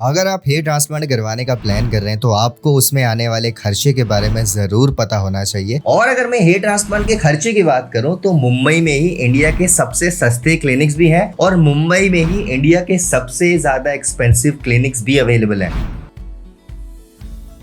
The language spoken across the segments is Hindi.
अगर आप हेयर ट्रांसप्लांट करवाने का प्लान कर रहे हैं तो आपको उसमें आने वाले खर्चे के बारे में जरूर पता होना चाहिए। और अगर मैं हेयर ट्रांसप्लांट के खर्चे की बात करूं तो मुंबई में ही इंडिया के सबसे सस्ते क्लिनिक्स भी हैं और मुंबई में ही इंडिया के सबसे ज्यादा एक्सपेंसिव क्लिनिक्स भी अवेलेबल हैं।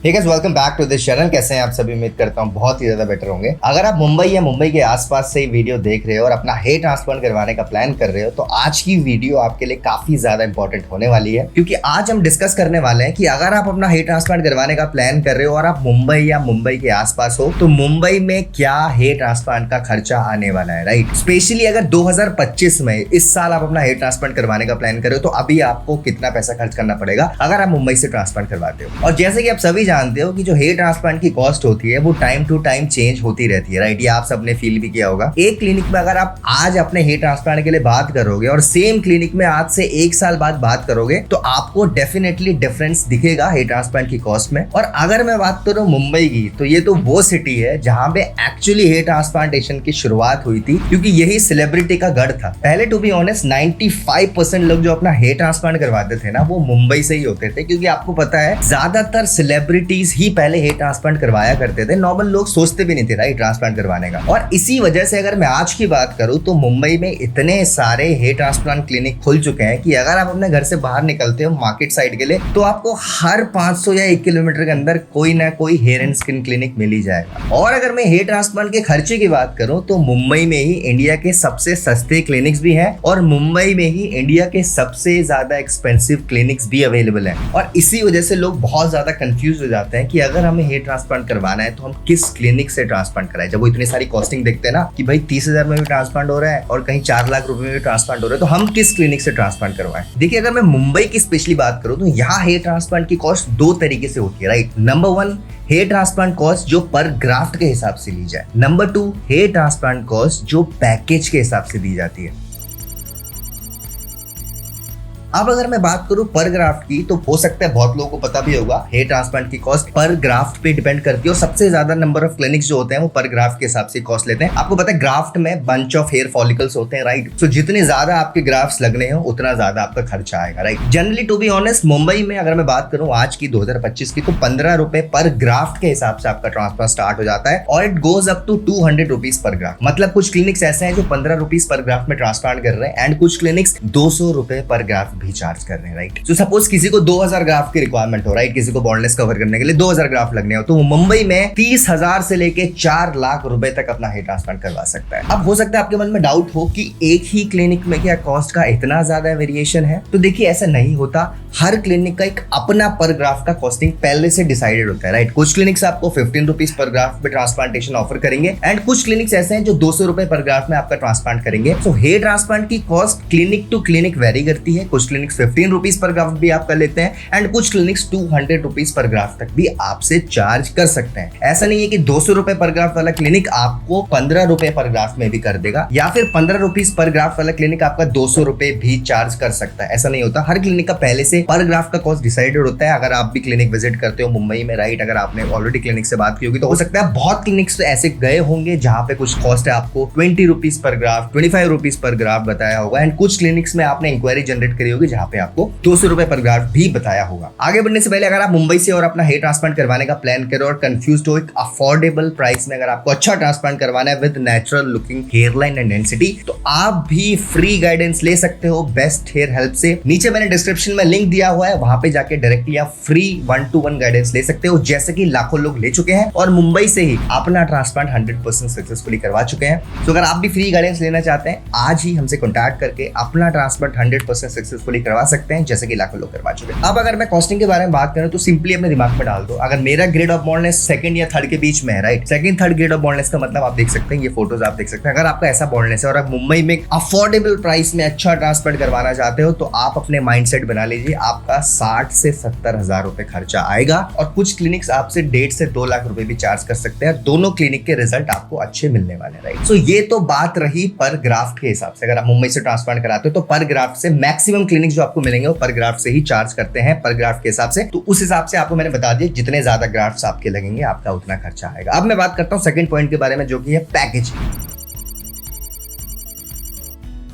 ठीक है, welcome back to this channel. कैसे हैं आप सभी? उम्मीद करता हूं बहुत ही ज्यादा बेटर होंगे। अगर आप मुंबई या मुंबई के आसपास से वीडियो देख रहे हो और अपना हेयर ट्रांसप्लांट करवाने का प्लान कर रहे हो तो आज की वीडियो आपके लिए काफी ज्यादा इंपॉर्टेंट होने वाली है, क्योंकि आज हम डिस्कस करने वाले हैं कि अगर आप अपना हेयर ट्रांसप्लांट करवाने का प्लान कर रहे हो और आप मुंबई या मुंबई के आसपास हो तो मुंबई में क्या हेयर ट्रांसप्लांट का खर्चा आने वाला है, राइट। स्पेशली अगर 2025 में इस साल आप अपना हेयर ट्रांसप्लांट करवाने का प्लान कर रहे हो तो अभी आपको कितना पैसा खर्च करना पड़ेगा अगर आप मुंबई से ट्रांसप्लांट करवाते हो। और जैसे कि आप सभी जानते हो कि जो हेयर ट्रांसप्लांट की कॉस्ट होती है वो टाइम टू टाइम चेंज होती रहती है, राइट। ये आप सबने फील भी किया होगा। एक क्लिनिक में अगर आप आज अपने हेयर ट्रांसप्लांट के लिए बात करोगे और सेम क्लिनिक में आज से 1 साल बाद बात करोगे तो आपको डेफिनेटली डिफरेंस दिखेगा हेयर ट्रांसप्लांट की कॉस्ट में। और अगर मैं बात करूं मुंबई की तो ये तो वो सिटी है जहां पे एक्चुअली हेयर ट्रांसप्लांटेशन की शुरुआत हुई थी, क्योंकि यही सेलिब्रिटी का गढ़ था। पहले टू बी ऑनेस्ट 95% लोग जो अपना हेयर ट्रांसप्लांट करवाते थे ना वो मुंबई से ही होते थे, क्योंकि आपको पता है ज्यादातर सेलिब्रिटीज ही पहले हेयर ट्रांसप्लांट करवाया करते थे। नॉर्मल लोग सोचते भी नहीं थे, राइट, ट्रांसप्लांट करवाने का। और इसी वजह से अगर मैं आज की बात करूं तो मुंबई में इतने सारे हेयर ट्रांसप्लांट क्लिनिक खुल चुके हैं कि अगर आप अपने घर से बाहर निकलते हो मार्केट साइड के लिए तो आपको हर 500 या 1 किलोमीटर के अंदर कोई ना कोई हेयर एंड स्किन क्लिनिक मिल ही जाएगा। और अगर मैं हेयर ट्रांसप्लांट के खर्चे की बात करूं तो मुंबई में ही इंडिया के सबसे सस्ते क्लिनिक्स भी हैं और मुंबई में ही इंडिया के सबसे ज्यादा एक्सपेंसिव क्लिनिक्स भी अवेलेबल हैं। और इसी वजह से लोग बहुत ज्यादा कंफ्यूज हो जाते हैं कि अगर हमें हेयर ट्रांसप्लांट करवाना है तो हम किस क्लिनिक से ट्रांसप्लांट कराएं। जब वो इतनी सारी कॉस्टिंग देखते हैं ना कि भाई 30,000 में भी ट्रांसप्लांट हो रहा है और कहीं 4 लाख रुपए में भी ट्रांसप्लांट हो रहा है, तो हम किस क्लिनिक से ट्रांसप्लांट करवाएं। देखिए, अगर मैं मुंबई की स्पेशली बात करूं तो यहाँ हेयर ट्रांसप्लांट की कॉस्ट 2 तरीके से होती है, right. Number 1 hair transplant cost जो पर ग्राफ्ट के हिसाब से ली जाए। नंबर 2 हेयर ट्रांसप्लांट कॉस्ट जो पैकेज के हिसाब से दी जाती है। अब अगर मैं बात करूं पर ग्राफ्ट की तो हो सकता है बहुत लोगों को पता भी होगा हेयर ट्रांसप्लांट की कॉस्ट पर ग्राफ्ट पे डिपेंड करती है और सबसे ज्यादा नंबर ऑफ क्लिनिक्स जो होते हैं वो पर ग्राफ्ट के हिसाब से कॉस्ट लेते हैं। आपको पता है ग्राफ्ट में बंच ऑफ हेयर फॉलिकल्स होते हैं, राइट। सो जितने ज्यादा आपके ग्राफ्ट्स लगने हो उतना ज्यादा आपका खर्चा आएगा, right. Generally to be honest Mumbai में अगर मैं बात करूं आज की 2025 की तो 15 रुपए पर ग्राफ्ट के हिसाब से आपका ट्रांसप्लांट स्टार्ट हो जाता है और it goes up to 200 rupees per graft. मतलब कुछ क्लिनिक्स ऐसे हैं जो 15 रुपीज पर ग्राफ्ट में ट्रांसप्लांट कर रहे हैं एंड कुछ क्लिनिक्स 200 रुपए पर ग्राफ्ट भी चार्ज कर रहे हैं, राइट। तो सपोज किसी को 2000 ग्राफ्ट की रिक्वायरमेंट हो, राइट, किसी को बॉन्डलेस कवर करने के लिए 2000 ग्राफ्ट लगने हो तो मुंबई में 30,000 से लेके 4 लाख रुपए तक अपना हेयर ट्रांसप्लांट करवा सकता है। अब हो सकता है आपके मन में डाउट हो कि एक ही क्लिनिक में क्या कॉस्ट का इतना ज्यादा वेरिएशन है, तो देखिए ऐसा नहीं होता। हर क्लिनिक का एक अपना पर ग्राफ्ट का कॉस्टिंग पहले से डिसाइडेड होता है, राइट। कुछ क्लिनिक्स आपको 15 रुपीज पर ग्राफ्ट में ट्रांसप्लांटेशन ऑफर करेंगे एंड कुछ क्लिनिक्स ऐसे हैं जो 200 रुपए पर ग्राफ्ट में आपका ट्रांसप्लांट करेंगे। सो हेयर ट्रांसप्लांट की cost clinic to clinic vary करती है। कुछ क्लिनिक्स 15 रुपीज पर ग्राफ्ट भी आप कर लेते हैं एंड कुछ क्लिनिक्स 200 रुपीज पर ग्राफ्ट तक भी आपसे चार्ज कर सकते हैं। ऐसा नहीं है कि 200 रुपए पर ग्राफ्ट वाला क्लिनिक आपको 15 रुपए पर ग्राफ्ट में भी कर देगा या फिर 15 रुपीज पर ग्राफ्ट वाला क्लिनिक आपका 200 रुपए भी चार्ज कर सकता है। ऐसा नहीं होता। हर क्लिनिक का पहले से पर ग्राफ्ट का कॉस्ट डिसाइडेड होता है। अगर आप भी क्लिनिक विजिट करते हो मुंबई में, राइट, अगर आपने ऑलरेडी क्लिनिक से बात की होगी तो हो सकता है बहुत क्लिनिक्स तो ऐसे गए होंगे जहां पे कुछ कॉस्ट है आपको 20 rupees per graft, 25 rupees per graft बताया होगा एंड कुछ क्लिनिक्स में आपने इंक्वायरी जनरेट करी होगी जहां पे आपको 200 रुपए पर ग्राफ्ट भी बताया होगा। आगे बढ़ने से पहले अगर आप मुंबई से और अपना हेयर ट्रांसप्लांट करवाने का प्लान करो और कंफ्यूज्ड हो एक अफोर्डेबल प्राइस में, अगर आपको अच्छा ट्रांसप्लांट करवाना है with natural looking hairline and density, तो आप भी फ्री गाइडेंस ले सकते हो बेस्ट हेयर हेल्प से। नीचे मैंने डिस्क्रिप्शन में लिंक दिया हुआ है, वहां पे जाके डायरेक्टली आप फ्री 1-to-1 गाइडेंस ले सकते हो, जैसे कि लाखों लोग ले चुके हैं और मुंबई से ही अपना ट्रांसप्लांट 100% सक्सेसफुली करवा चुके हैं। तो अगर आप भी फ्री गाइडेंस लेना चाहते हैं आज ही हमसे कॉन्टैक्ट करके अपना ट्रांसप्लांट 100% सक्सेसफुली करवा सकते हैं, जैसे कि लाखों लोग करवा चुके हैं। अब अगर मैं कॉस्टिंग के बारे में बात करूं तो सिंपली अपने दिमाग में डाल दो, अगर मेरा ग्रेड ऑफ बॉन्डलेस सेकंड या थर्ड के बीच में है, right, second third grade of bondless का मतलब आप देख सकते हैं, ये फोटोज आप देख सकते हैं। अगर आपका ऐसा बॉन्डलेस है और आप मुंबई में अफोर्डेबल प्राइस में अच्छा ट्रांसप्लांट करवाना चाहते हो तो आप अपने माइंडसेट बना लीजिए, आपका 60 से 70 हजार रुपए खर्चा आएगा और कुछ क्लिनिक्स आपसे 1.5 से 2 लाख रुपए भी चार्ज कर सकते हैं। दोनों क्लिनिक के रिजल्ट आपको अच्छे मिलने वाले, राइट। सो ये तो बात रही पर ग्राफ्ट के हिसाब से। अगर आप मुंबई से ट्रांसप्लांट कराते हो तो पर ग्राफ्ट से मैक्सिमम क्लिनिक जो आपको मिलेंगे वो पर ग्राफ्ट से ही चार्ज करते हैं, पर ग्राफ्ट के हिसाब से। तो उस हिसाब से आपको मैंने बता दिया जितने ज्यादा ग्राफ्ट्स आपके लगेंगे आपका उतना खर्चा आएगा। अब मैं बात करता हूं सेकंड पॉइंट के बारे में जो कि है पैकेज।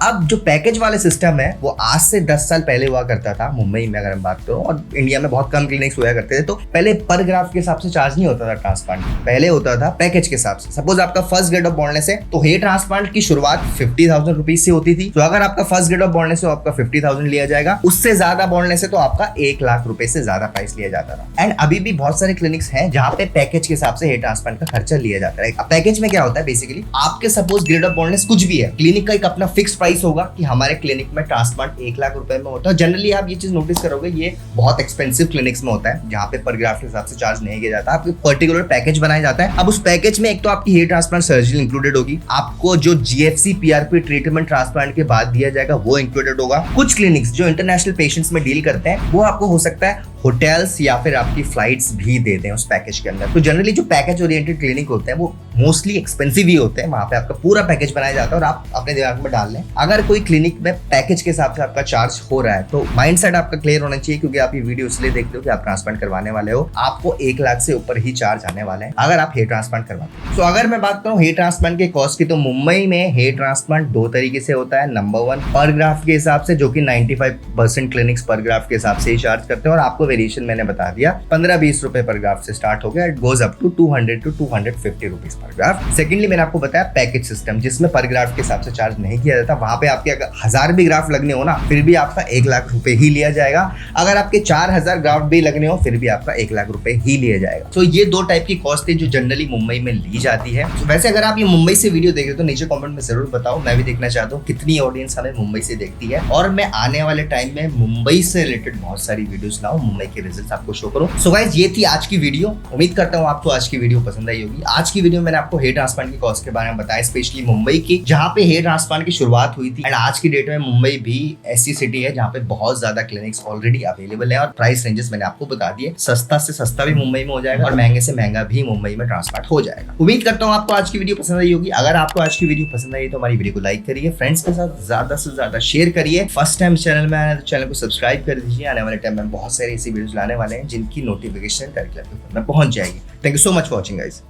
अब जो पैकेज वाले सिस्टम है वो आज से 10 साल पहले हुआ करता था मुंबई में, अगर हम बात करो, और इंडिया में बहुत कम क्लिनिक्स हुआ करते थे। तो पहले पर ग्राफ्ट के हिसाब से चार्ज नहीं होता था ट्रांसप्लांट, पहले होता था पैकेज के हिसाब से। सपोज आपका फर्स्ट ग्रेड ऑफ बॉन्डनेस है तो हेयर ट्रांसप्लांट की शुरुआत 50,000 रुपीज से होती थी। तो अगर आपका फर्स्ट ग्रेड ऑफ बॉन्डनेस है तो आपका 50,000 लिया जाएगा, उससे ज्यादा बॉन्डनेस है तो आपका 1 लाख रुपए से ज्यादा प्राइस लिया जाता था। एंड अभी भी बहुत सारे क्लिनिक्स हैं जहां पे पैकेज के हिसाब से हेयर ट्रांसप्लांट का खर्चा लिया जाता है। पैकेज में क्या होता है, बेसिकली आपके सपोज ग्रेड ऑफ बॉन्डनेस कुछ भी है, क्लिनिक का एक अपना फिक्स प्राइस होगा कि हमारे क्लिनिक में ट्रांसप्लांट 1 लाख रुपए में होता है। जनरली आप ये चीज नोटिस करोगे, ये बहुत एक्सपेंसिव क्लिनिक्स में होता है जहां पे पर ग्राफ्ट के हिसाब से चार्ज नहीं किया जाता। आपको पर्टिकुलर पैकेज बनाया जाता है। अब उस पैकेज में एक तो आपकी हेयर ट्रांसप्लांट सर्जरी इंक्लूडेड होगी, आपको जो जीएफसी पीआरपी ट्रीटमेंट ट्रांसप्लांट के बाद दिया जाएगा वो इंक्लूडेड होगा। कुछ क्लिनिक्स जो इंटरनेशनल पेशेंट्स में डील करते हैं वो आपको हो सकता है होटल्स या फिर आपकी फ्लाइट्स भी देते हैं उस पैकेज के अंदर। तो जनरली जो पैकेज ओरिएंटेड क्लिनिक होते हैं वो मोस्टली एक्सपेंसिव ही होते हैं, वहां पे आपका पूरा पैकेज बनाया जाता है। और आप अपने दिमाग में डाल लें, अगर कोई क्लिनिक में पैकेज के हिसाब से आपका चार्ज हो रहा है तो माइंडसेट आपका क्लियर होना चाहिए, क्योंकि आप ये वीडियो इसलिए देखते हो कि आप ट्रांसप्लांट करवाने वाले हो, आपको 1 लाख से ऊपर ही चार्ज आने वाले हैं अगर आप हेयर ट्रांसप्लांट करवाते हो। तो अगर मैं बात करूं हेयर ट्रांसप्लांट के कॉस्ट की, तो मुंबई में हेयर ट्रांसप्लांट 2 तरीके से होता है। नंबर 1 पर ग्राफ्ट के हिसाब से, जो कि 95% क्लिनिक्स पर ग्राफ्ट के हिसाब से ही चार्ज करते हैं, और आपको वेरिएशन मैंने बता दिया 15-20 रुपए पर ग्राफ्ट से स्टार्ट हो गया, it goes up to 200 to 250 rupees per graft. Secondly मैंने आपको बताया पैकेज सिस्टम, जिसमें पर ग्राफ्ट के हिसाब से चार्ज नहीं किया जाता। वहां पे आपके अगर 1000 भी ग्राफ्ट लगने हो ना, फिर भी आपका 1 लाख रुपए ही लिया जाएगा। अगर आपके 4000 ग्राफ्ट भी लगने हो फिर भी आपका 1 लाख रुपए ही लिया जाएगा। तो ये 2 टाइप की कॉस्ट है जो जनरली मुंबई में ली जाती है। तो वैसे अगर आप ये मुंबई से वीडियो देख रहे हो तो नीचे कमेंट में जरूर बताओ, मैं भी देखना चाहता हूँ कितनी ऑडियंस हमें मुंबई से देखती है, और मैं आने वाले टाइम में मुंबई से रिलेटेड बहुत सारी वीडियोस लाऊं, मुंबई के रिजल्ट्स आपको शो करूं। सो गाइस, ये थी आज की वीडियो। उम्मीद करता हूँ आपको आज की वीडियो पसंद आई होगी। आज की वीडियो मैंने आपको हेयर ट्रांसप्लांट की कॉस्ट के बारे में बताया, स्पेशली मुंबई की, जहाँ पे हेयर ट्रांसप्लांट की शुरुआत हुई थी। एंड आज की डेट में मुंबई भी ऐसी सिटी है जहाँ पे बहुत ज्यादा क्लिनिक्स ऑलरेडी अवेलेबल है, और प्राइस रेंजेस मैंने आपको बता दिए। सस्ता से सस्ता भी मुंबई में हो जाएगा और महंगे से महंगा भी मुंबई में ट्रांसप्लांट हो जाएगा। उम्मीद करता हूँ आपको आज की वीडियो पसंद आई होगी। अगर आपको आज की वीडियो पसंद आई तो हमारी वीडियो को लाइक करिए, फ्रेंड्स के साथ ज्यादा से ज्यादा शेयर करिए। फर्स्ट टाइम चैनल में आए तो चैनल को सब्सक्राइब कर दीजिए। आने वाले टाइम में बहुत सारी ऐसी वीडियोस लाने वाले हैं जिनकी नोटिफिकेशन करके में पहुंच जाएगी। Thank you so much for watching guys.